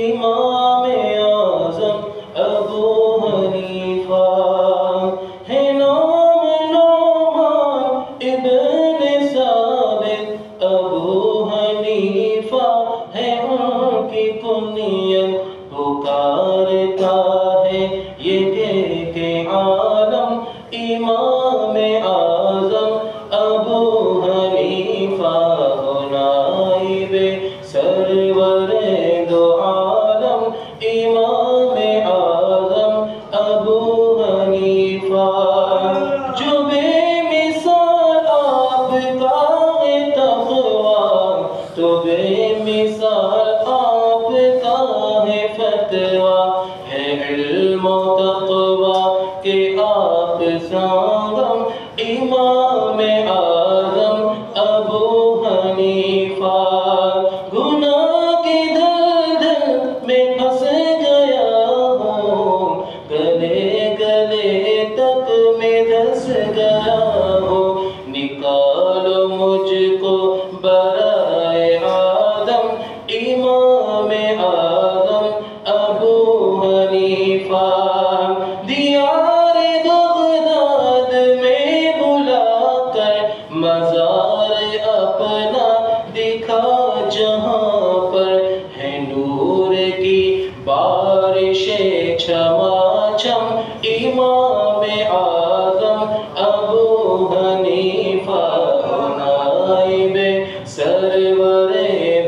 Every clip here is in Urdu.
امام اعظم ابو حنیفہ ہے نام نعمان ابن ثابت ابو حنیفہ ہے ان کی کنیت پکارتا ہے یہ کہہ کے عالم امام اعظم ابو حنیفہ ہو نائب سرور دو عالم امام اعظم ابو حنیفہ جو بے مثال آپ کا ہے تقویٰ تو بے مثال آپ کا ہے فتویٰ ہے علم و تقویٰ کہ آپ سنگم امام اعظم ابو حنیفہ گناہ کی دلدل میں پھنس گیا ہوں گلے گلے تک میں دھس گیا ہوں نکالو مجھ کو برائے آدم امام اعظم ابو حنیفہ دیار بغداد میں بلا کر مزار اپنا دکھا جہاں پر ہے نور کی بارش چھماچم امام اعظم ابو حنیفہ نائب سرور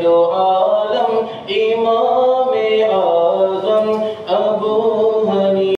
دو عالم امام اعظم